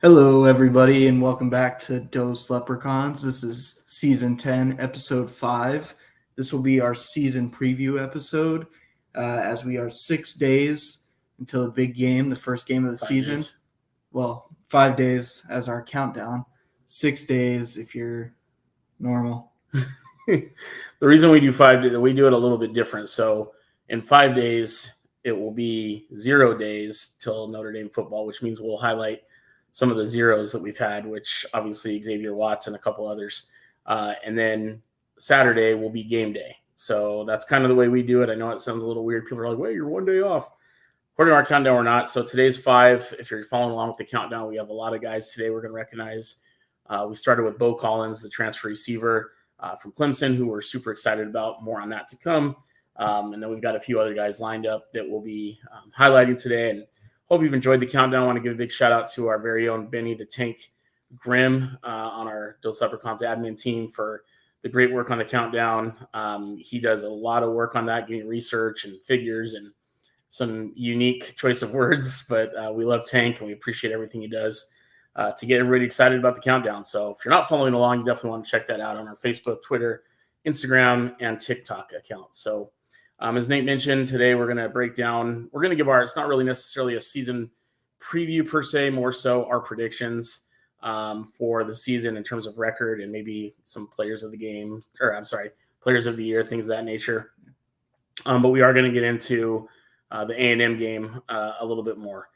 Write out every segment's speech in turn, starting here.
Hello, everybody, and welcome back to Dose Leprechauns. This is season 10, episode 5. This will be our season preview episode as we are 6 days until the big game, the first game of the season. Days. Well, 5 days as our countdown, 6 days if you're normal. The reason we do 5 days, we do it a little bit different. So in 5 days, it will be 0 days till Notre Dame football, which means we'll highlight some of the zeros that we've had, which obviously Xavier Watts and a couple others. And then Saturday will be game day. So that's kind of the way we do it. I know it sounds a little weird. People are like, wait, you're 1 day off. According to our countdown, we're not. So today's 5. If you're following along with the countdown, we have a lot of guys today we're going to recognize. We started with Bo Collins, the transfer receiver from Clemson, who we're super excited about. More on that to come. And then we've got a few other guys lined up that we'll be highlighting today. And hope you've enjoyed the countdown. I want to give a big shout out to our very own Benny the Tank Grimm on our Dose Leprechauns admin team for the great work on the countdown. He does a lot of work on that, getting research and figures and some unique choice of words. But we love Tank and we appreciate everything he does to get everybody excited about the countdown. So if you're not following along, you definitely want to check that out on our Facebook, Twitter, Instagram, and TikTok accounts. So as Nate mentioned, today we're going to break down, we're going to give it's not really necessarily a season preview per se, more so our predictions for the season in terms of record and maybe some players of the game, players of the year, things of that nature. But we are going to get into the A&M game a little bit more.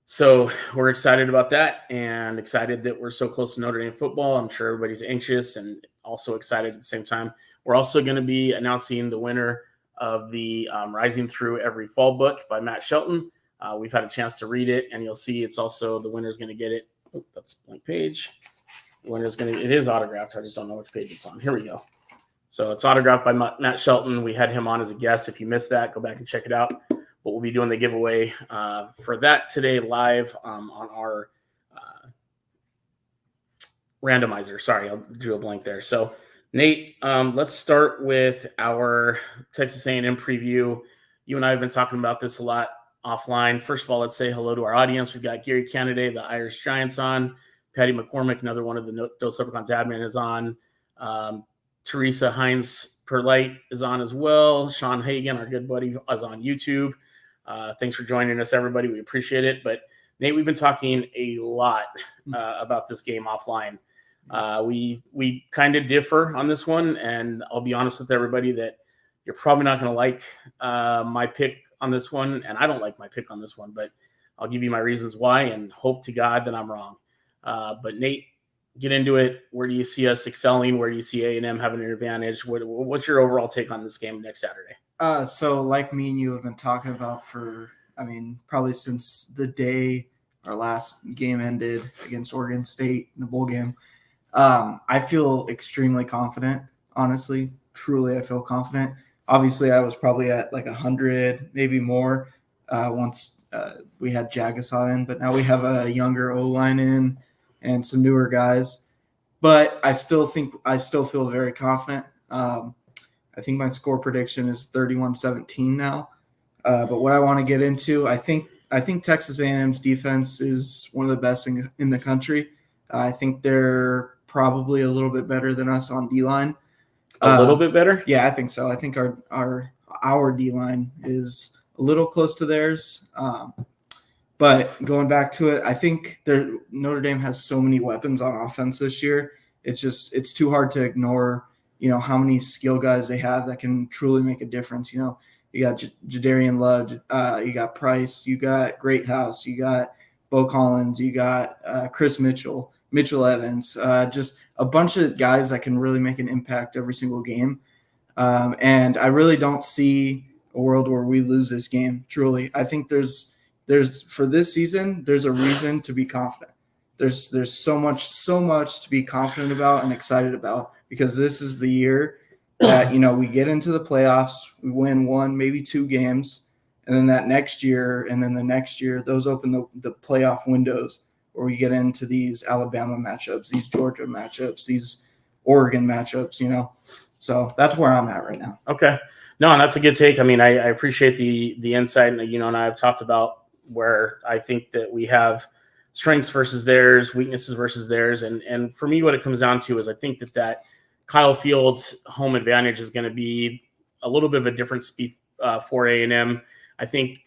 So we're excited about that and excited that we're so close to Notre Dame football. I'm sure everybody's anxious and also excited at the same time. We're also going to be announcing the winner of the Rising Through Every Fall book by Matt Shelton. We've had a chance to read it, and you'll see it's also the winner's going to get it. Oh, that's a blank page. The winner's going to, it is autographed. I just don't know which page it's on. Here we go. So it's autographed by Matt Shelton. We had him on as a guest. If you missed that, go back and check it out. But we'll be doing the giveaway for that today live on our randomizer. Sorry, I drew a blank there. So Nate, let's start with our Texas A&M preview. You and I have been talking about this a lot offline. First of all, let's say hello to our audience. We've got Gary Kennedy, the Irish Giants on. Patty McCormick, another one of the Dose Leprechauns admin, is on. Teresa Heinz-Perlite is on as well. Sean Hagan, our good buddy, is on YouTube. Thanks for joining us, everybody. We appreciate it. But, Nate, we've been talking a lot about this game offline. We kind of differ on this one, and I'll be honest with everybody that you're probably not going to like my pick on this one, and I don't like my pick on this one, but I'll give you my reasons why and hope to God that I'm wrong. But Nate, get into it. Where do you see us excelling? Where do you see A&M having an advantage? What's your overall take on this game next Saturday? So like me and you have been talking about probably since the day our last game ended against Oregon State in the bowl game. I feel extremely confident, honestly. Truly, I feel confident. Obviously, I was probably at like 100, maybe more, once we had Jagassaw in. But now we have a younger O-line in and some newer guys. But I still feel very confident. I think my score prediction is 31-17 now. But what I want to get into, I think Texas A&M's defense is one of the best in the country. I think they're probably a little bit better than us on D-line. A little bit better? Yeah, I think so. I think our D-line is a little close to theirs. But going back to it, I think Notre Dame has so many weapons on offense this year. It's too hard to ignore, how many skill guys they have that can truly make a difference. You got Jadarian Love, you got Price, you got Greathouse, you got Bo Collins, you got Chris Mitchell Evans, just a bunch of guys that can really make an impact every single game. And I really don't see a world where we lose this game. Truly, I think there's for this season, there's a reason to be confident. There's so much to be confident about and excited about, because this is the year that, we get into the playoffs, we win 1, maybe 2 games, and then that next year, and then the next year, those open the playoff windows where we get into these Alabama matchups, these Georgia matchups, these Oregon matchups, So that's where I'm at right now. Okay. No, that's a good take. I mean, I appreciate the insight, and and I have talked about where I think that we have strengths versus theirs, weaknesses versus theirs. And for me, what it comes down to is I think that Kyle Field's home advantage is going to be a little bit of a difference for A&M. I think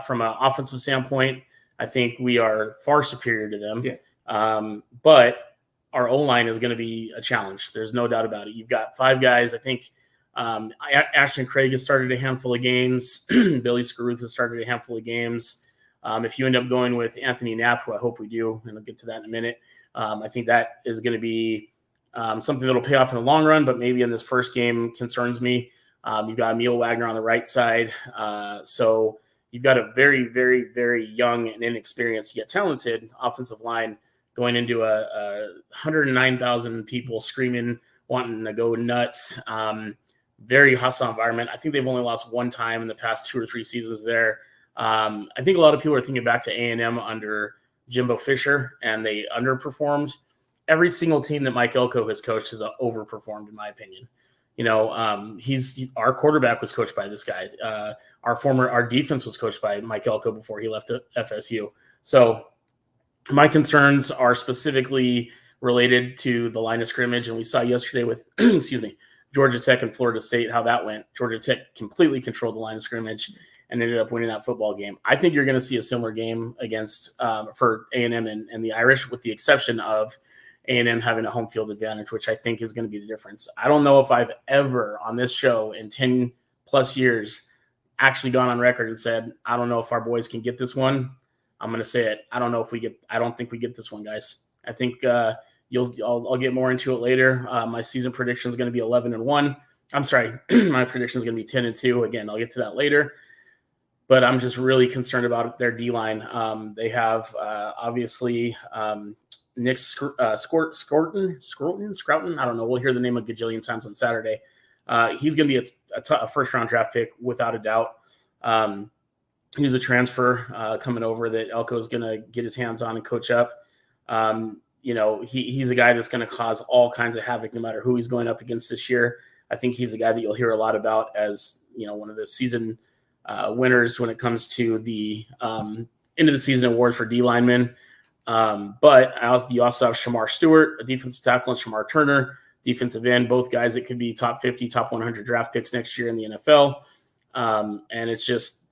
from an offensive standpoint, I think we are far superior to them. Yeah. But our O-line is going to be a challenge. There's no doubt about it. You've got 5 guys. I think Ashton Craig has started a handful of games. Billy Scaruth has started a handful of games. If you end up going with Anthony Knapp, who I hope we do, and I'll get to that in a minute, I think that is going to be something that will pay off in the long run, but maybe in this first game concerns me. You've got Emil Wagner on the right side. So you've got a very, very, very young and inexperienced yet talented offensive line going into a 109,000 people screaming, wanting to go nuts. Very hostile environment. I think they've only lost one time in the past 2 or 3 seasons there. I think a lot of people are thinking back to A&M under Jimbo Fisher, and they underperformed. Every single team that Mike Elko has coached has overperformed, in my opinion. Our quarterback was coached by this guy. Our defense was coached by Mike Elko before he left FSU. So my concerns are specifically related to the line of scrimmage, and we saw yesterday with Georgia Tech and Florida State how that went. Georgia Tech completely controlled the line of scrimmage and ended up winning that football game. I think you're going to see a similar game against for A&M and the Irish, with the exception of A&M having a home field advantage, which I think is going to be the difference. I don't know if I've ever on this show in 10 plus years actually gone on record and said, I don't know if our boys can get this one. I'm going to say it. I don't think we get this one, guys. I think I'll get more into it later. My season prediction is going to be 11-1. I'm sorry. My prediction is going to be 10-2. Again, I'll get to that later. But I'm just really concerned about their D-line. They have obviously Nick Scrouton. I don't know. We'll hear the name a gajillion times on Saturday. He's going to be a first-round draft pick without a doubt. He's a transfer coming over that Elko is going to get his hands on and coach up. He's a guy that's going to cause all kinds of havoc no matter who he's going up against this year. I think he's a guy that you'll hear a lot about as, one of the season winners when it comes to the end of the season awards for D linemen. But you also have Shamar Stewart, a defensive tackle, and Shamar Turner, defensive end, both guys that could be top 50, top 100 draft picks next year in the NFL. And it's just,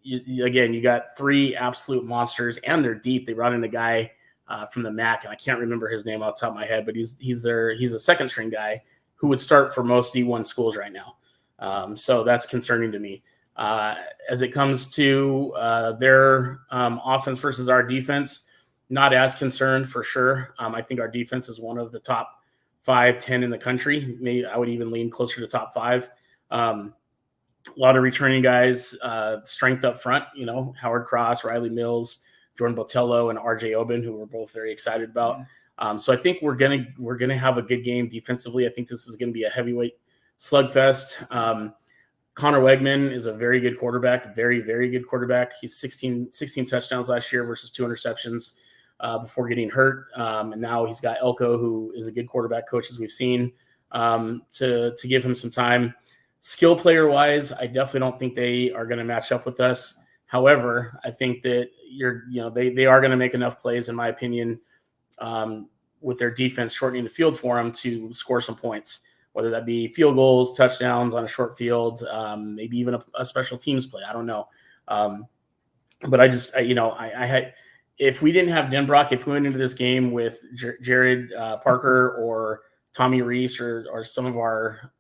you got 3 absolute monsters, and they're deep. They brought in a guy from the MAC, and I can't remember his name off the top of my head, but he's a second string guy who would start for most D1 schools right now. So that's concerning to me. As it comes to their offense versus our defense, not as concerned for sure. I think our defense is one of the top 5-10 in the country. Maybe I would even lean closer to top 5. A lot of returning guys, strength up front, Howard Cross, Riley Mills, Jordan Botello, and RJ Oben, who we're both very excited about. So I think we're gonna have a good game defensively. I think this is gonna be a heavyweight slugfest. Connor Wegman is a very good quarterback, very, very good quarterback. He's 16 touchdowns last year versus 2 interceptions before getting hurt. And now he's got Elko, who is a good quarterback coach, as we've seen, to give him some time. Skill player wise, I definitely don't think they are going to match up with us. However, I think that they are going to make enough plays, in my opinion, with their defense shortening the field for them to score some points, whether that be field goals, touchdowns on a short field, maybe even a special teams play. I don't know. But I had, if we didn't have Denbrock, if we went into this game with Jared Parker or Tommy Reese or some of our,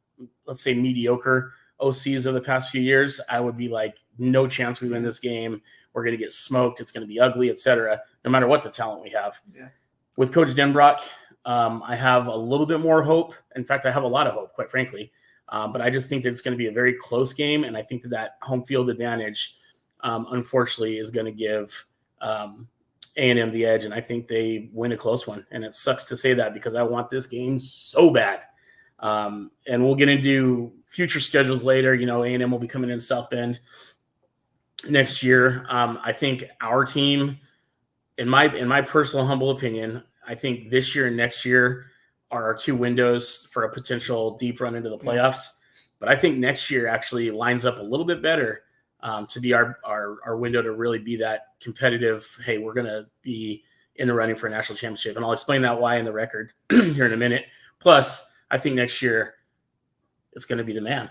let's say, mediocre OCs of the past few years, I would be like, no chance we win this game. We're going to get smoked. It's going to be ugly, etc. No matter what the talent we have. Yeah. With Coach Denbrock, I have a little bit more hope. In fact, I have a lot of hope, quite frankly. But I just think that it's going to be a very close game, and I think that home field advantage, unfortunately, is going to give A&M the edge, and I think they win a close one. And it sucks to say that because I want this game so bad. And we'll get into future schedules later. A&M will be coming into South Bend next year. I think our team, in my personal humble opinion, I think this year and next year are our 2 windows for a potential deep run into the playoffs. But I think next year actually lines up a little bit better to be our window to really be that competitive. Hey, we're going to be in the running for a national championship. And I'll explain that why in the record here in a minute. Plus, I think next year it's going to be the man.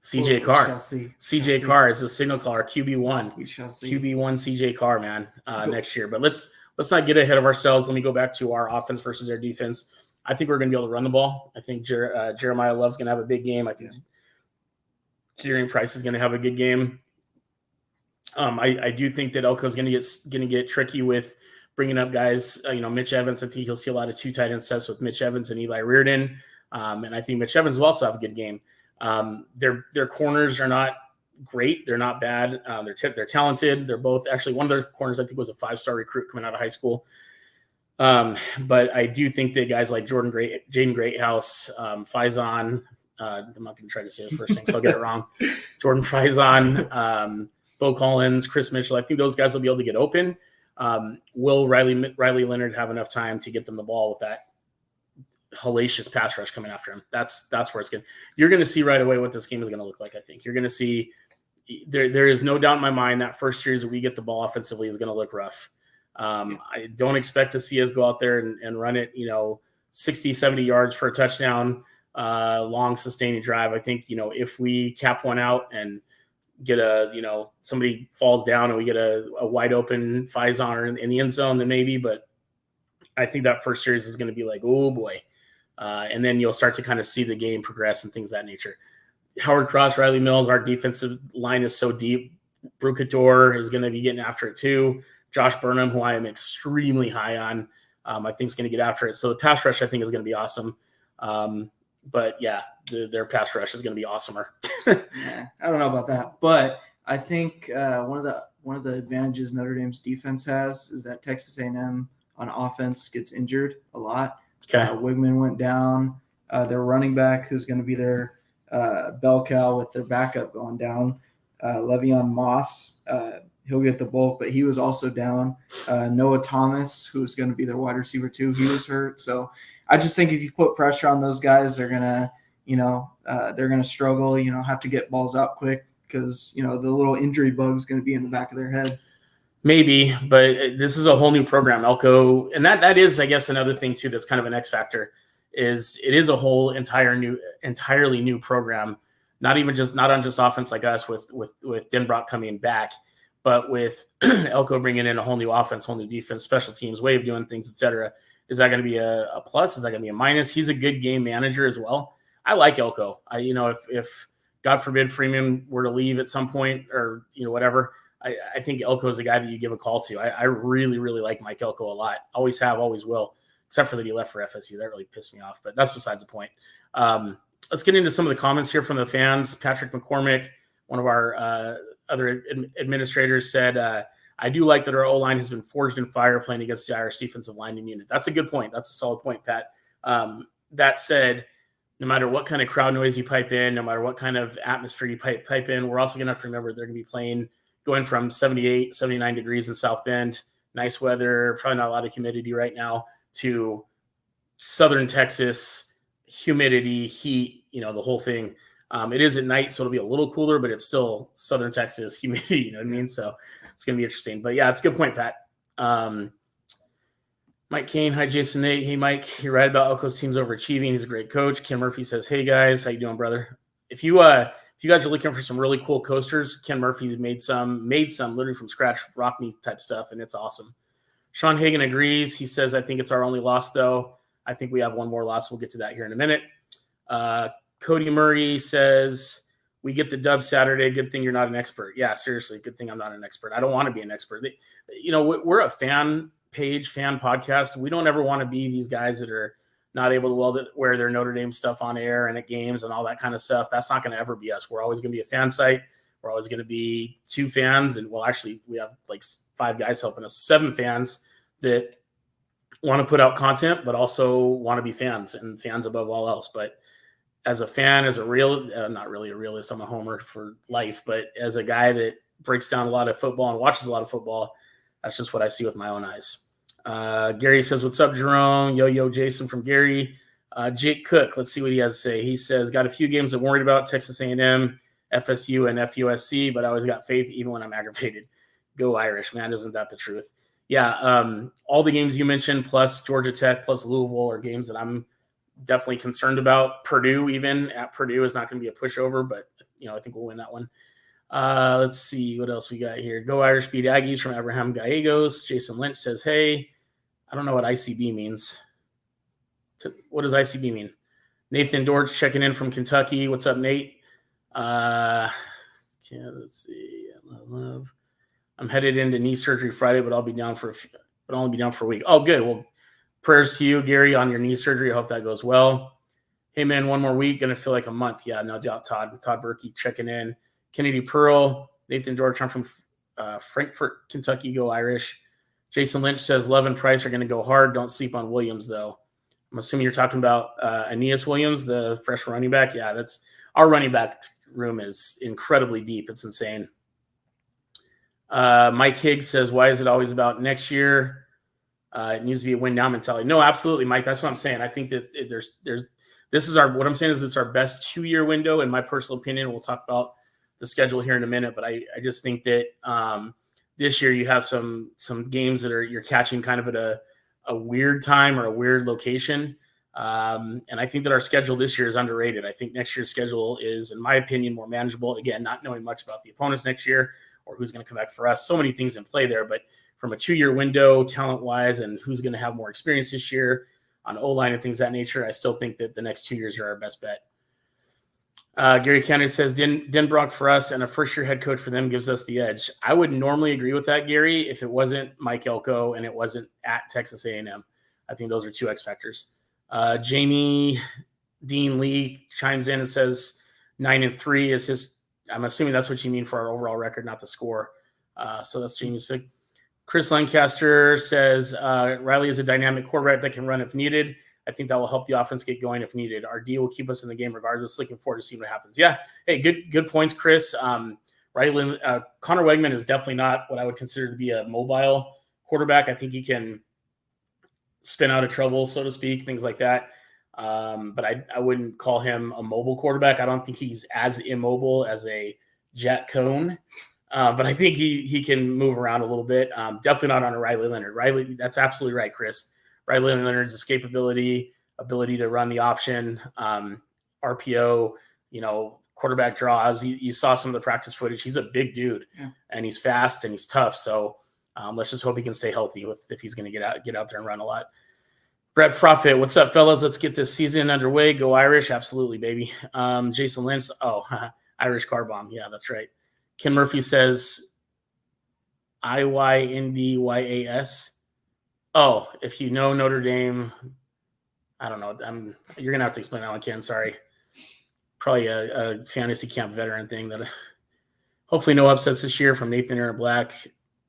CJ Carr. CJ Carr is the signal caller, QB1. We shall see. QB1 CJ Carr, man, next year. But let's not get ahead of ourselves. Let me go back to our offense versus their defense. I think we're going to be able to run the ball. I think Jeremiah Love's going to have a big game. I think Jerry Price is going to have a good game. I do think that Elko is going to get tricky with bringing up guys. Mitch Evans. I think you'll see a lot of 2 tight end sets with Mitch Evans and Eli Reardon. And I think Mitch Evans will also have a good game. Their corners are not great. They're not bad. They're talented. They're both actually, one of their corners I think was a 5-star recruit coming out of high school. But I do think that guys like Jaden Greathouse, Faison, I'm not going to try to say his first name, so I'll get it wrong. Jordan Faison, Bo Collins, Chris Mitchell. I think those guys will be able to get open. Will Riley Leonard have enough time to get them the ball with that hellacious pass rush coming after him? That's where it's good. You're going to see right away what this game is going to look like. I think you're going to see there is no doubt in my mind that first series that we get the ball offensively is going to look rough. I don't expect to see us go out there and run it, 60, 70 yards for a touchdown, long sustaining drive. I think, if we cap one out and get somebody falls down and we get a wide open Faison in the end zone, then maybe, but I think that first series is going to be like, oh boy. And then you'll start to kind of see the game progress and things of that nature. Howard Cross, Riley Mills, our defensive line is so deep. Brucator is going to be getting after it too. Josh Burnham, who I am extremely high on, I think is going to get after it. So the pass rush, I think, is going to be awesome. But yeah, their pass rush is going to be awesomer. Yeah, I don't know about that, but I think one of the advantages Notre Dame's defense has is that Texas A&M on offense gets injured a lot. Okay. Wigman went down. Their running back, who's going to be their bell cow with their backup going down, Le'Veon Moss. He'll get the bulk, but he was also down. Noah Thomas, who's going to be their wide receiver too, he was hurt. So I just think if you put pressure on those guys, they're gonna, they're gonna struggle. Have to get balls out quick because the little injury bug's going to be in the back of their head. Maybe, but this is a whole new program, Elko, and that is, I guess, another thing too that's kind of an X factor. Is it is a whole entirely new program, not on just offense like us with Denbrock coming back, but with Elko bringing in a whole new offense, whole new defense, special teams, way of doing things, etc. Is that going to be a plus? Is that going to be a minus? He's a good game manager as well. I like Elko. If God forbid Freeman were to leave at some point or whatever, I think Elko is a guy that you give a call to. I really, really like Mike Elko a lot. Always have, always will. Except for that he left for FSU. That really pissed me off, but that's besides the point. Let's get into some of the comments here from the fans. Patrick McCormick, one of our other administrators, said, I do like that our O-line has been forged in fire playing against the Irish defensive lineman unit. That's a good point. That's a solid point, Pat. That said, no matter what kind of crowd noise you pipe in, no matter what kind of atmosphere you pipe in, we're also going to have to remember they're going to be playing going from 78, 79 degrees in South Bend, nice weather, probably not a lot of humidity right now, to Southern Texas, humidity, heat, the whole thing. It is at night, so it'll be a little cooler, but it's still Southern Texas humidity, you know what I mean? So it's going to be interesting. But yeah, it's a good point, Pat. Mike Kane, hi, Jason Nate. Hey, Mike, you're right about Elko's team's overachieving. He's a great coach. Ken Murphy says, hey, guys, how you doing, brother? If you guys are looking for some really cool coasters, Ken Murphy made some literally from scratch, rock me type stuff, and it's awesome. Sean Hagan agrees. He says, I think it's our only loss, though. I think we have one more loss. We'll get to that here in a minute. Cody Murray says, we get the dub Saturday. Good thing you're not an expert. Yeah, seriously, good thing I'm not an expert. I don't want to be an expert. We're a fan page, fan podcast. We don't ever want to be these guys that are not able to wear their Notre Dame stuff on air and at games and all that kind of stuff. That's not going to ever be us. We're always going to be a fan site. We're always going to be 2 fans. And actually we have like 5 guys helping us, 7 fans that want to put out content, but also want to be fans and fans above all else. But as a fan, as a not really a realist, I'm a homer for life, but as a guy that breaks down a lot of football and watches a lot of football, that's just what I see with my own eyes. Gary says, what's up, Jerome? Yo, Jason from Gary. Jake Cook, let's see what he has to say. He says, got a few games I'm worried about, Texas A&M, FSU, and FUSC, but I always got faith even when I'm aggravated. Go Irish, man. Isn't that the truth? All the games you mentioned, plus Georgia Tech, plus Louisville, are games that I'm definitely concerned about. Purdue, even at Purdue, is not going to be a pushover, but I think we'll win that one. Let's see what else we got here. Go Irish, beat Aggies from Abraham Gallegos. Jason Lynch says, "Hey, I don't know what ICB means. What does ICB mean?" Nathan Dortch checking in from Kentucky. What's up, Nate? Let's see. Love. I'm headed into knee surgery Friday, but I'll be down but only be down for a week. Oh, good. Well, prayers to you, Gary, on your knee surgery. I hope that goes well. Hey, man, one more week. Going to feel like a month. Yeah, no doubt, Todd. Todd Berkey checking in. Kennedy Pearl. Nathan George. I'm from Frankfort, Kentucky. Go Irish. Jason Lynch says Love and Price are going to go hard. Don't sleep on Williams, though. I'm assuming you're talking about Aeneas Williams, the freshman running back. Yeah, that's our running back room is incredibly deep. It's insane. Mike Higgs says, why is it always about next year? It needs to be a win now mentality. No, absolutely, Mike. That's what I'm saying. I think that what I'm saying is it's our best 2-year window, in my personal opinion. We'll talk about the schedule here in a minute, but I just think that this year you have some games that you're catching kind of at a weird time or a weird location. And I think that our schedule this year is underrated. I think next year's schedule is, in my opinion, more manageable. Again, not knowing much about the opponents next year or who's going to come back for us. So many things in play there, but from a 2-year window, talent-wise, and who's going to have more experience this year on O-line and things of that nature, I still think that the next 2 years are our best bet. Gary Kennedy says, Denbrock for us and a first-year head coach for them gives us the edge. I would normally agree with that, Gary, if it wasn't Mike Elko and it wasn't at Texas A&M. I think those are 2 X factors. Jamie Dean Lee chimes in and says 9-3 is his. I'm assuming that's what you mean for our overall record, not the score. So that's Jamie's sick. Chris Lancaster says Riley is a dynamic quarterback that can run if needed. I think that will help the offense get going if needed. Our D will keep us in the game regardless. Looking forward to seeing what happens. Yeah. Hey, good points, Chris. Riley, Connor Wegman is definitely not what I would consider to be a mobile quarterback. I think he can spin out of trouble, so to speak, things like that. But I wouldn't call him a mobile quarterback. I don't think he's as immobile as a Jack Cohn. But I think he can move around a little bit. Definitely not on a Riley Leonard. Riley, that's absolutely right, Chris. Riley Leonard's escapability, ability to run the option, RPO, quarterback draws. You saw some of the practice footage. He's a big dude, and he's fast and he's tough. So let's just hope he can stay healthy if he's going to get out there and run a lot. Brett Profit, what's up, fellas? Let's get this season underway. Go Irish. Absolutely, baby. Jason Lynch. Irish car bomb. Yeah, that's right. Ken Murphy says IYNDYAS. Oh, if you know Notre Dame, I don't know. You're going to have to explain that one, Ken. Sorry. Probably a fantasy camp veteran thing that hopefully no upsets this year from Nathan Aaron Black.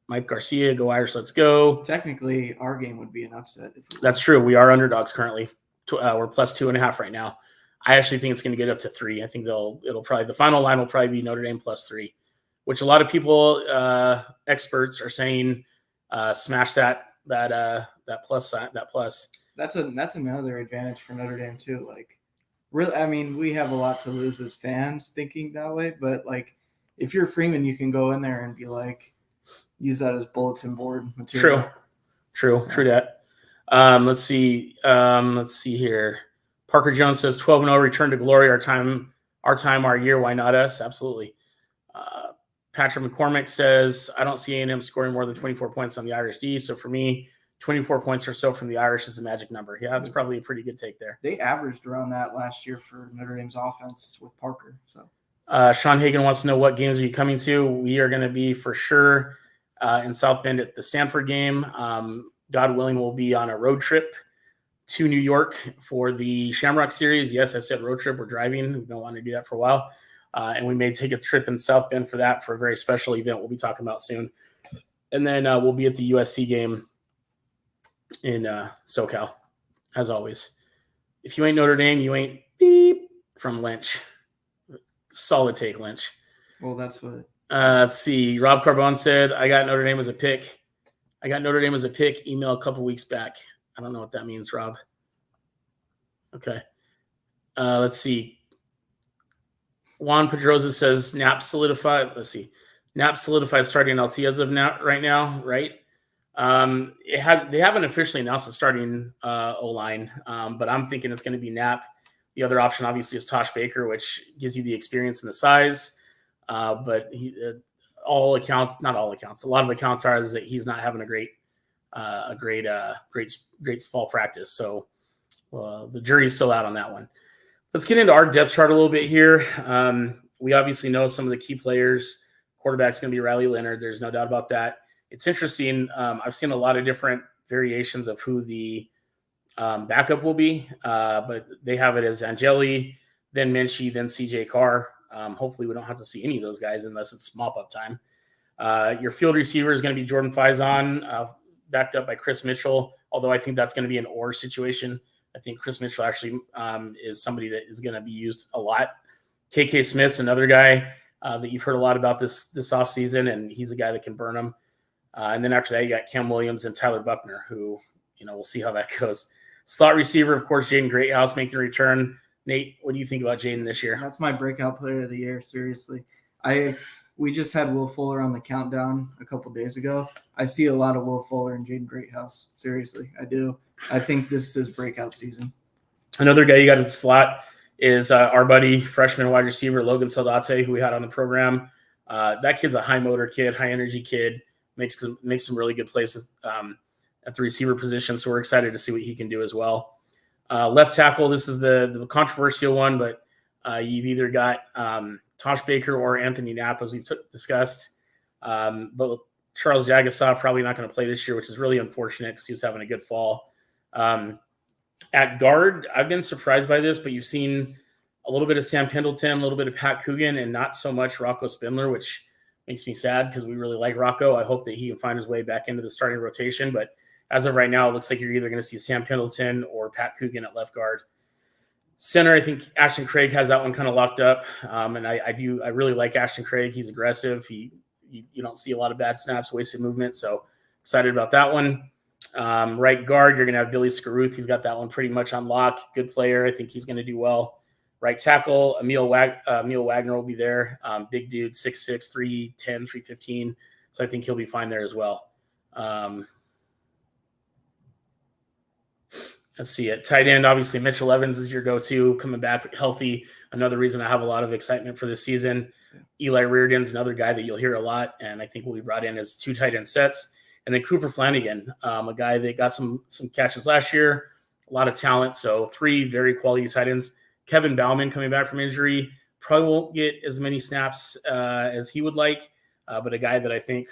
Mike Garcia, go Irish, let's go. Technically, our game would be an upset. That's true. We are underdogs currently. We're plus 2.5 right now. I actually think it's going to get up to 3. I think the final line will probably be Notre Dame plus 3, which a lot of people, experts, are saying smash that plus. That's another advantage for Notre Dame too. Like, really, I mean, we have a lot to lose as fans thinking that way, but like, if you're Freeman, you can go in there and be like, use that as bulletin board material. True that. Let's see here. Parker Jones says 12-0 return to glory. Our time, our year. Why not us? Absolutely. Patrick McCormick says, I don't see A&M scoring more than 24 points on the Irish D. So for me, 24 points or so from the Irish is the magic number. Yeah, that's probably a pretty good take there. They averaged around that last year for Notre Dame's offense with Parker. So Sean Hagan wants to know what games are you coming to. We are going to be for sure in South Bend at the Stanford game. God willing, we'll be on a road trip to New York for the Shamrock Series. Yes, I said road trip. We're driving. We don't want to do that for a while. And we may take a trip in South Bend for that, for a very special event we'll be talking about soon. And then we'll be at the USC game in SoCal, as always. If you ain't Notre Dame, you ain't beep from Lynch. Solid take, Lynch. Well, that's what. Let's see. Rob Carbone said, I got Notre Dame as a pick. Email a couple weeks back. I don't know what that means, Rob. Okay. Let's see. Juan Pedroza says Knapp solidified. Let's see. Knapp solidified starting LT as of now, right now, right? They haven't officially announced the starting O-line, but I'm thinking it's going to be Knapp. The other option, obviously, is Tosh Baker, which gives you the experience and the size. But not all accounts, a lot of accounts are that he's not having a great fall practice. So the jury's still out on that one. Let's get into our depth chart a little bit here. We obviously know some of the key players. Quarterback's going to be Riley Leonard. There's no doubt about that. It's interesting. I've seen a lot of different variations of who the backup will be, but they have it as Angeli, then Minchie, then CJ Carr. Hopefully we don't have to see any of those guys unless it's mop-up time. Your field receiver is going to be Jordan Faison, backed up by Chris Mitchell, although I think that's going to be an or situation. I think Chris Mitchell actually is somebody that is going to be used a lot. KK Smith's another guy that you've heard a lot about this offseason, and he's a guy that can burn them. And then after that, you got Cam Williams and Tyler Buckner, who, we'll see how that goes. Slot receiver, of course, Jaden Greathouse making a return. Nate, what do you think about Jaden this year? That's my breakout player of the year, seriously. We just had Will Fuller on the countdown a couple days ago. I see a lot of Will Fuller and Jaden Greathouse. Seriously, I do. I think this is his breakout season. Another guy you got to slot is our buddy, freshman wide receiver, Logan Saldate, who we had on the program. That kid's a high motor kid, high energy kid. Makes some really good plays at the receiver position, so we're excited to see what he can do as well. Left tackle, this is the controversial one, but you've either got Tosh Baker or Anthony Knapp, as we've discussed. But Charles Jagasaw probably not going to play this year, which is really unfortunate because he was having a good fall. At guard, I've been surprised by this, but you've seen a little bit of Sam Pendleton, a little bit of Pat Coogan, and not so much Rocco Spindler, which makes me sad because we really like Rocco. I hope that he can find his way back into the starting rotation. But as of right now, it looks like you're either going to see Sam Pendleton or Pat Coogan at left guard. Center, I think Ashton Craig has that one kind of locked up. And I really like Ashton Craig. He's aggressive. You don't see a lot of bad snaps, wasted movement. So excited about that one. Right guard, you're going to have Billy Scaruth. He's got that one pretty much on lock. Good player. I think he's going to do well. Right tackle, Emil Wagner will be there. Big dude, 6'6", 310, 315. So I think he'll be fine there as well. Let's see it. Tight end, obviously, Mitchell Evans is your go-to, coming back healthy. Another reason I have a lot of excitement for this season. Eli Reardon's another guy that you'll hear a lot, and I think will be brought in as 2 tight end sets. And then Cooper Flanagan, a guy that got some catches last year, a lot of talent. So 3 very quality tight ends. Kevin Bauman coming back from injury, probably won't get as many snaps as he would like, but a guy that I think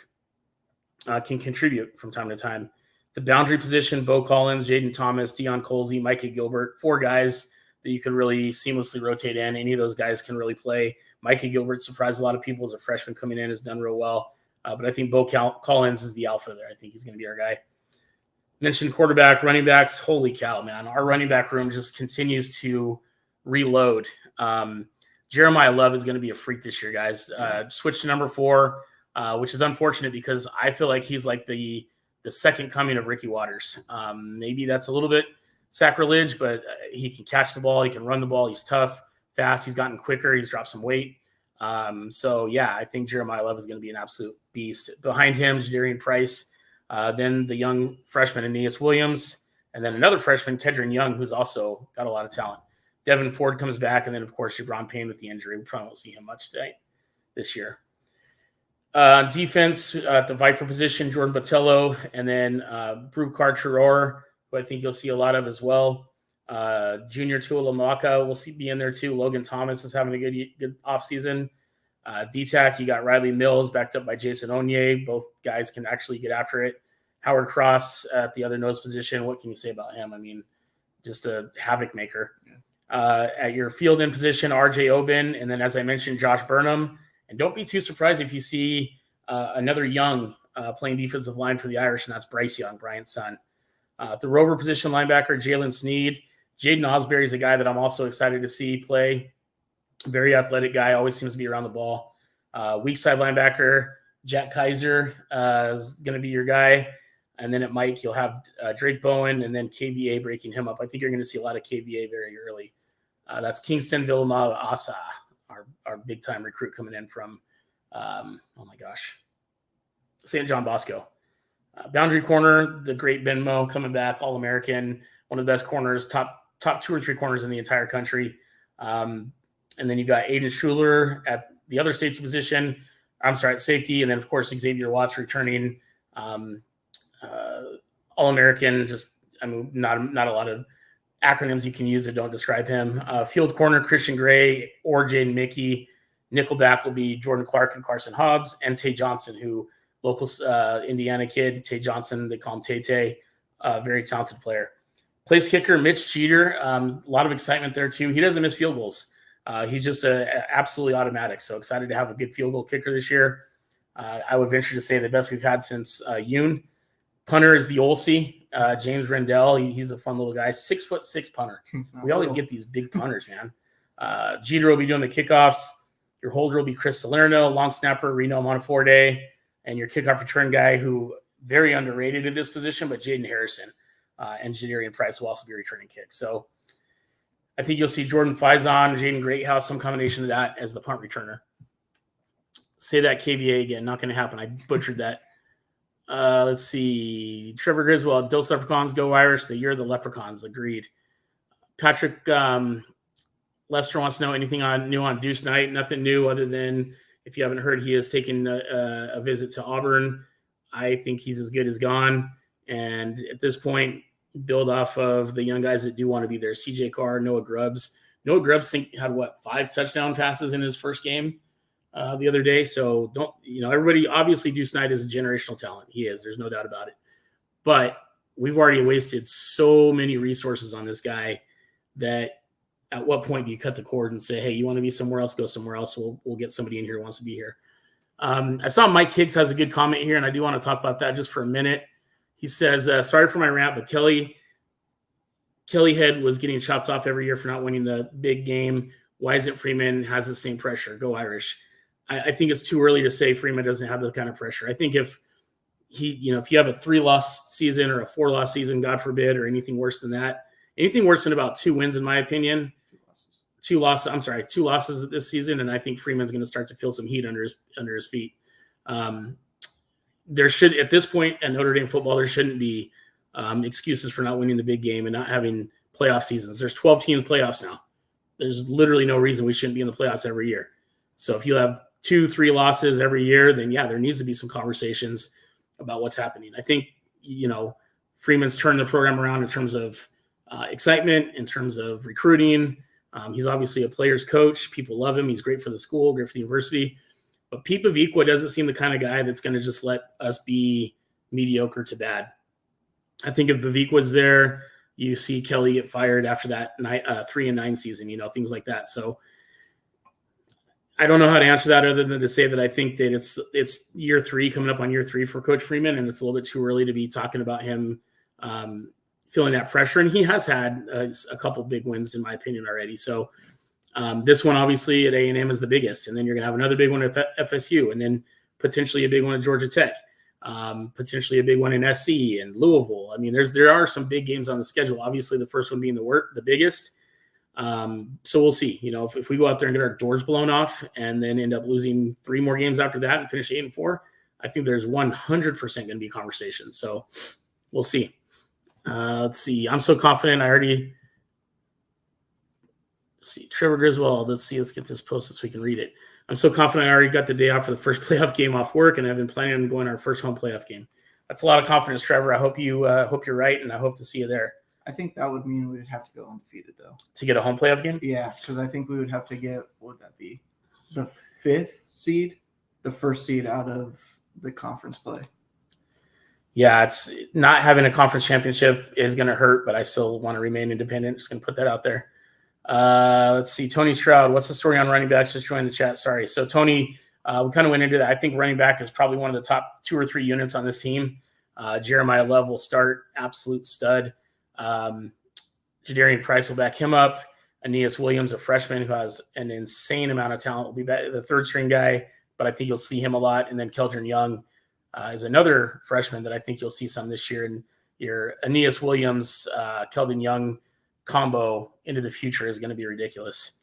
can contribute from time to time. The boundary position, Bo Collins, Jaden Thomas, Deion Colsey, Micah Gilbert, 4 guys that you can really seamlessly rotate in. Any of those guys can really play. Micah Gilbert surprised a lot of people as a freshman coming in, has done real well. But I think Bo Collins is the alpha there. I think he's going to be our guy. Mentioned quarterback, running backs. Holy cow, man. Our running back room just continues to reload. Jeremiah Love is going to be a freak this year, guys. Switch to number 4, which is unfortunate because I feel like he's like the second coming of Ricky Waters. Maybe that's a little bit sacrilege, but he can catch the ball. He can run the ball. He's tough, fast. He's gotten quicker. He's dropped some weight. So, yeah, I think Jeremiah Love is going to be an absolute beast. Behind him, Jadarian Price, then the young freshman, Aeneas Williams, and then another freshman, Kedron Young, who's also got a lot of talent. Devin Ford comes back, and then, of course, Jabron Payne with the injury. We probably won't see him much this year. Defense at the Viper position, Jordan Botello, and then Brew Carteror, who I think you'll see a lot of as well. Junior Tuolamaka will be in there too. Logan Thomas is having a good offseason. DTAC, you got Riley Mills backed up by Jason Onye. Both guys can actually get after it. Howard Cross at the other nose position. What can you say about him? I mean, just a havoc maker. At your field in position, RJ Obin, and then as I mentioned, Josh Burnham. And don't be too surprised if you see another Young playing defensive line for the Irish, and that's Bryce Young, Bryant's son. The rover position linebacker, Jalen Sneed. Jaden Osbury is a guy that I'm also excited to see play. Very athletic guy, always seems to be around the ball. Weak side linebacker, Jack Kaiser is going to be your guy. And then at Mike, you'll have Drake Bowen and then KVA breaking him up. I think you're going to see a lot of KVA very early. That's Kingston Villamala Asa, our big-time recruit coming in from, St. John Bosco. Boundary corner, the great Ben Moe coming back, All-American, one of the best corners, top 2 or 3 corners in the entire country. And then you got Aiden Schuler at the other safety position. I'm sorry, at safety. And then, of course, Xavier Watts returning. All-American, not a lot of acronyms you can use that don't describe him. Field corner, Christian Gray or Jaden Mickey. Nickelback will be Jordan Clark and Carson Hobbs, and Tay Johnson, who local Indiana kid. Tay Johnson, they call him Tay, very talented player. Place kicker, Mitch Jeter. A lot of excitement there, too. He doesn't miss field goals. He's just absolutely automatic. So excited to have a good field goal kicker this year. I would venture to say the best we've had since Yoon. Punter is the Olsey, James Rendell. He's a fun little guy, 6'6" punter. We always get these big punters, man. Jeter will be doing the kickoffs. Your holder will be Chris Salerno, long snapper Reno Monteforte, and your kickoff return guy, who very underrated at this position, but Jaden Harrison and Jadarian Price will also be returning kicks. So I think you'll see Jordan Faison, Jaden Greathouse, some combination of that as the punt returner. Say that KVA again. Not going to happen. I butchered that. Let's see. Trevor Griswold, Dose Leprechauns, go Irish. The year of the Leprechauns. Agreed. Patrick Lester wants to know anything new on Deuce Knight. Nothing new other than, if you haven't heard, he has taken a visit to Auburn. I think he's as good as gone. And at this point, build off of the young guys that do want to be there. CJ Carr, Noah Grubbs. Noah Grubbs had 5 touchdown passes in his first game the other day. So everybody, obviously Deuce Knight is a generational talent. He is. There's no doubt about it. But we've already wasted so many resources on this guy that at what point do you cut the cord and say, hey, you want to be somewhere else, go somewhere else. We'll get somebody in here who wants to be here. I saw Mike Higgs has a good comment here, and I do want to talk about that just for a minute. He says, sorry for my rant, but Kelly Head was getting chopped off every year for not winning the big game. Why isn't Freeman has the same pressure? Go Irish. I think it's too early to say Freeman doesn't have the kind of pressure. I think if you have a 3-loss season or a 4-loss season, God forbid, or anything worse than that, anything worse than about 2 wins, in my opinion, 2 losses this season, and I think Freeman's going to start to feel some heat under his feet. There should, at this point at Notre Dame football, there shouldn't be excuses for not winning the big game and not having playoff seasons. There's 12 team playoffs now. There's literally no reason we shouldn't be in the playoffs every year. So if you have 2-3 losses every year, then yeah, there needs to be some conversations about what's happening. I think, Freeman's turned the program around in terms of excitement, in terms of recruiting. He's obviously a player's coach. People love him. He's great for the school, great for the university. But Pete Bavekwa doesn't seem the kind of guy that's going to just let us be mediocre to bad. I think if Bavekwa's there, you see Kelly get fired after that 3-9 season, things like that. So I don't know how to answer that other than to say that I think that it's year 3, coming up on year 3 for Coach Freeman, and it's a little bit too early to be talking about him feeling that pressure. And he has had a couple big wins, in my opinion, already. So this one, obviously, at A&M is the biggest. And then you're going to have another big one at FSU, and then potentially a big one at Georgia Tech, potentially a big one in SC and Louisville. I mean, there are some big games on the schedule. Obviously, the first one being the biggest. So we'll see. If we go out there and get our doors blown off and then end up losing 3 more games after that and finish 8-4, I think there's 100% going to be conversation. So we'll see. Let's see. I'm so confident. See Trevor Griswold. Let's get this posted so we can read it. I'm so confident I already got the day off for the first playoff game off work, and I've been planning on going our first home playoff game. That's a lot of confidence, Trevor. I hope you're right, and I hope to see you there. I think that would mean we would have to go undefeated, though. To get a home playoff game? Yeah, because I think we would have to get, what would that be? The 5th seed? The first seed out of the conference play. Yeah, it's not having a conference championship is going to hurt, but I still want to remain independent. Just going to put that out there. Let's see. Tony Stroud, what's the story on running backs? Just join the chat. Sorry. So, Tony, we kind of went into that. I think running back is probably one of the top 2 or 3 units on this team. Jeremiah Love will start, absolute stud. Jadarian Price will back him up. Aeneas Williams, a freshman who has an insane amount of talent, will be the 3rd-string guy, but I think you'll see him a lot. And then Keldron Young is another freshman that I think you'll see some this year. And your Aeneas Williams, Keldon Young combo into the future is going to be ridiculous.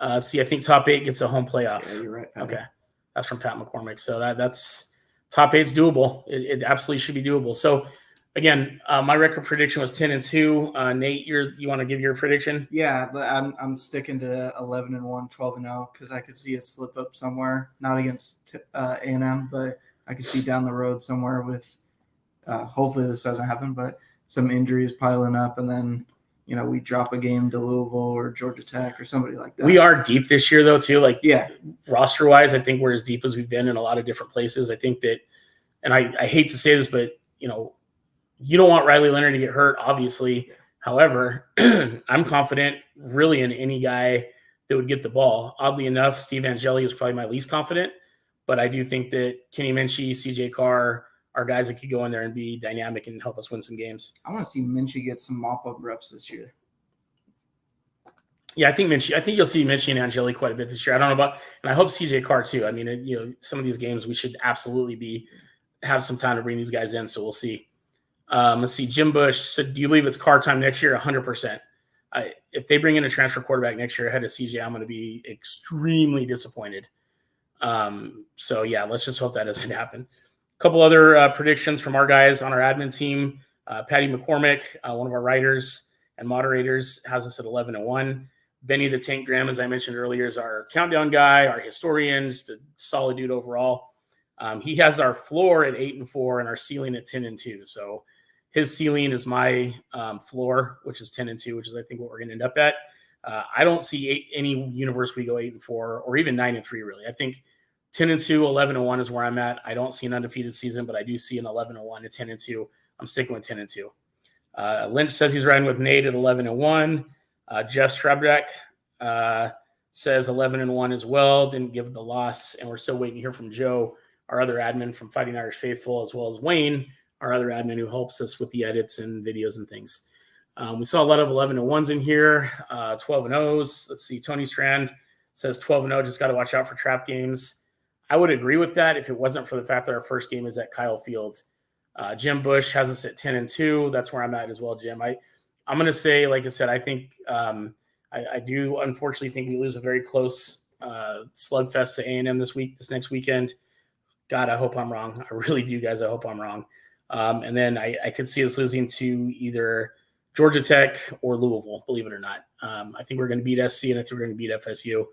I think top 8 gets a home playoff. Yeah, you're right, Patty. Okay. That's from Pat McCormick. So that's top 8's doable. It absolutely should be doable. So again, my record prediction was 10-2. Nate, you want to give your prediction? Yeah, but I'm sticking to 11-1, 12-0 because I could see a slip up somewhere, not against A&M, but I could see down the road somewhere with. Hopefully this doesn't happen, but some injuries piling up, and then we drop a game to Louisville or Georgia Tech or somebody like that. We are deep this year though too. Like yeah, roster wise, I think we're as deep as we've been in a lot of different places. I think that, and I hate to say this, but you don't want Riley Leonard to get hurt, obviously. Yeah. However, I'm confident really in any guy that would get the ball. Oddly enough, Steve Angeli is probably my least confident, but I do think that Kenny Minchie, CJ Carr are guys that could go in there and be dynamic and help us win some games. I want to see Minchie get some mop-up reps this year. Yeah, I think you'll see Minchie and Angeli quite a bit this year. I don't know about, and I hope CJ Carr too. I mean, some of these games we should absolutely have some time to bring these guys in, so we'll see. Let's see. Jim Bush said, "Do you believe it's Carr time next year?" 100%. If they bring in a transfer quarterback next year ahead of CJ, I'm going to be extremely disappointed. So yeah, let's just hope that doesn't happen. A couple other predictions from our guys on our admin team. Patty McCormick, one of our writers and moderators, has us at 11-1. Benny the Tank Graham, as I mentioned earlier, is our countdown guy, our historian, just a solid dude overall. He has our floor at 8-4 and our ceiling at 10-2. So his ceiling is my floor, which is 10-2, which is I think what we're going to end up at. I don't see any universe we go 8-4 or even 9-3 really. I think 10-2, 11-1 is where I'm at. I don't see an undefeated season, but I do see an 11-1 and 10-2. I'm sticking with 10-2. Lynch says he's riding with Nate at 11-1. Jeff Strebrak says 11-1 as well. Didn't give the loss, and we're still waiting to hear from Joe, our other admin from Fighting Irish Faithful, as well as Wayne, our other admin who helps us with the edits and videos and things. We saw a lot of 11-1s in here, 12-0s. Let's see. Tony Strand says 12-0. Just got to watch out for trap games. I would agree with that if it wasn't for the fact that our first game is at Kyle Field. Jim Bush has us at 10-2. That's where I'm at as well, Jim. I'm going to say, like I said, I think I do unfortunately think we lose a very close slugfest to A&M this next weekend. God, I hope I'm wrong. I really do, guys. I hope I'm wrong. And then I could see us losing to either Georgia Tech or Louisville, believe it or not. I think we're going to beat SC, and I think we're going to beat FSU.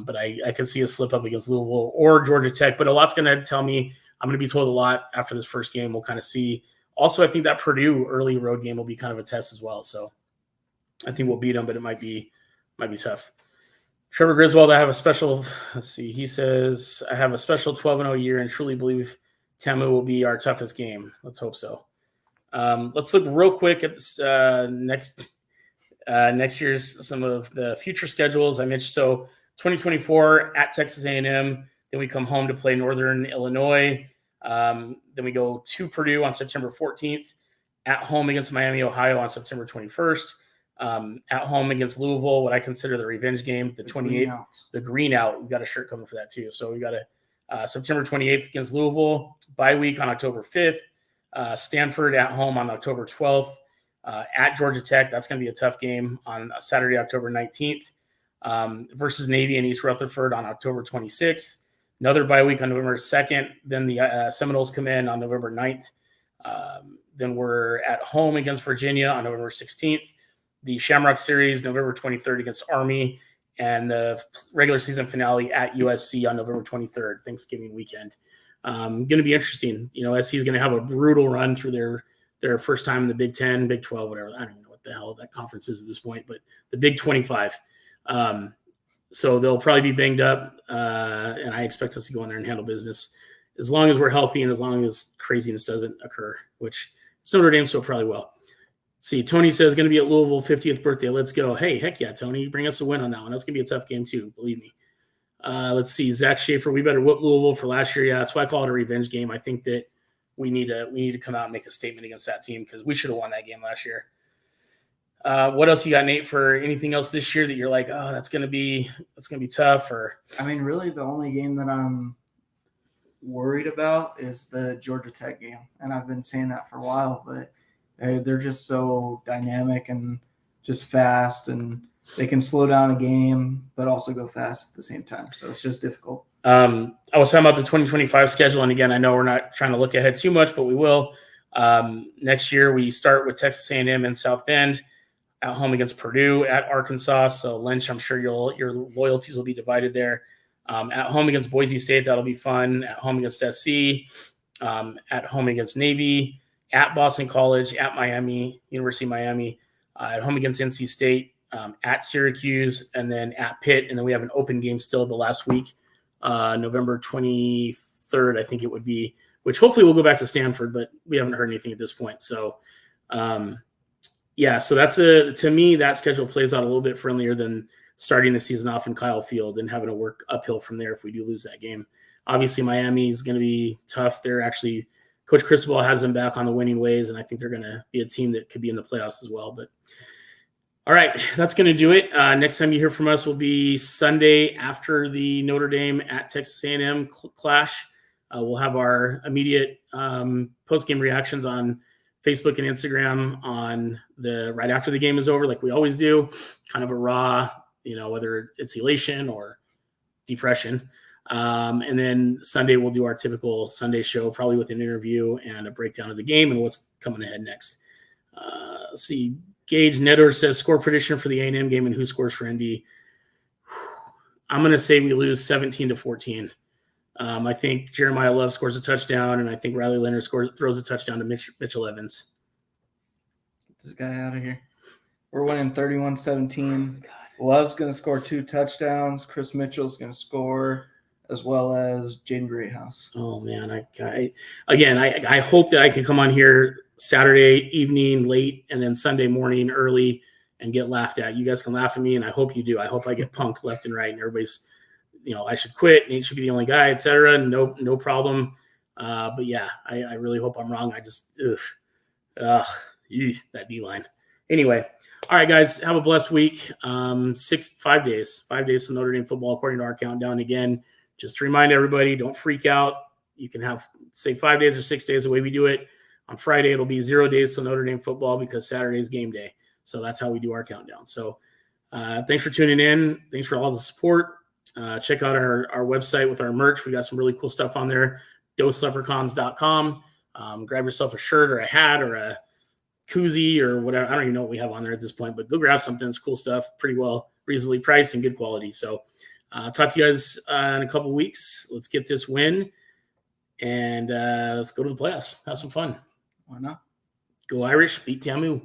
But I could see a slip up against Louisville or Georgia Tech. But a lot's going to tell me I'm going to be told a lot after this first game. We'll kind of see. Also, I think that Purdue early road game will be kind of a test as well. So I think we'll beat them, but it might be tough. Trevor Griswold, I have a special. Let's see. He says I have a special 12-0 year and truly believe Tamu will be our toughest game. Let's hope so. Let's look real quick at this, next year's some of the future schedules I mentioned. So 2024 at Texas A&M. Then we come home to play Northern Illinois. Then we go to Purdue on September 14th. At home against Miami, Ohio on September 21st. At home against Louisville, what I consider the revenge game, the 28th. The green out. We've got a shirt coming for that too. So we got a September 28th against Louisville. Bye week on October 5th. Stanford at home on October 12th. At Georgia Tech, that's going to be a tough game on Saturday, October 19th. Versus Navy and East Rutherford on October 26th. Another bye week on November 2nd. Then the Seminoles come in on November 9th. Then we're at home against Virginia on November 16th. The Shamrock Series, November 23rd against Army. And the regular season finale at USC on November 23rd, Thanksgiving weekend. Going to be interesting. SC is going to have a brutal run through their first time in the Big 10, Big 12, whatever. I don't even know what the hell that conference is at this point, but the Big 25. So they'll probably be banged up, and I expect us to go in there and handle business as long as we're healthy and as long as craziness doesn't occur, which it's Notre Dame, so probably will. See, Tony says going to be at Louisville 50th birthday. Let's go. Hey, heck yeah, Tony. Bring us a win on that one. That's going to be a tough game too, believe me. Let's see. Zach Schaefer, we better whoop Louisville for last year. Yeah, that's why I call it a revenge game. I think that we need to come out and make a statement against that team because we should have won that game last year. What else you got, Nate, for anything else this year that you're like, oh, that's gonna be tough? Or I mean, really, the only game that I'm worried about is the Georgia Tech game, and I've been saying that for a while. But they're just so dynamic and just fast, and they can slow down a game, but also go fast at the same time. So it's just difficult. I was talking about the 2025 schedule, and again, I know we're not trying to look ahead too much, but we will. Next year, we start with Texas A&M in South Bend, at home against Purdue, at Arkansas. So Lynch, I'm sure your loyalties will be divided there. At home against Boise State, that'll be fun. At home against SC, at home against Navy, at Boston College, at Miami, University of Miami, at home against NC State, at Syracuse, and then at Pitt. And then we have an open game still the last week, November 23rd, I think it would be, which hopefully we'll go back to Stanford, but we haven't heard anything at this point. So, so that's to me, that schedule plays out a little bit friendlier than starting the season off in Kyle Field and having to work uphill from there if we do lose that game. Obviously, Miami is going to be tough. They're actually – Coach Cristobal has them back on the winning ways, and I think they're going to be a team that could be in the playoffs as well. But all right, that's going to do it. Next time you hear from us will be Sunday after the Notre Dame at Texas A&M clash. We'll have our immediate post-game reactions on Facebook and Instagram on right after the game is over, like we always do. Kind of a raw, whether it's elation or depression. And then Sunday we'll do our typical Sunday show, probably with an interview and a breakdown of the game and what's coming ahead next. Let's see. Gage Netter says score prediction for the A&M game and who scores for ND. I'm going to say we lose 17-14. I think Jeremiah Love scores a touchdown, and I think Riley Leonard throws a touchdown to Mitchell Evans. Get this guy out of here. We're winning 31-17. Love's going to score 2 touchdowns. Chris Mitchell's going to score, as well as Jaden Greathouse. Oh, man. I hope that I can come on here Saturday evening late and then Sunday morning early and get laughed at. You guys can laugh at me, and I hope you do. I hope I get punked left and right, and everybody's – I should quit. Nate should be the only guy, et cetera. No problem. But yeah, I really hope I'm wrong. I just, that D-line. Anyway, all right, guys, have a blessed week. 5 days to Notre Dame football, according to our countdown. Again, just to remind everybody, don't freak out. You can have, say, 5 days or 6 days the way we do it. On Friday, it'll be 0 days to Notre Dame football because Saturday is game day. So that's how we do our countdown. So thanks for tuning in. Thanks for all the support. Check out our website with our merch. We got some really cool stuff on there. DoseLeprechauns.com. Grab yourself a shirt or a hat or a koozie or whatever. I don't even know what we have on there at this point, but go grab something. It's cool stuff. Pretty well, reasonably priced and good quality. So talk to you guys in a couple weeks. Let's get this win and let's go to the playoffs. Have some fun. Why not? Go Irish. Beat Tamu.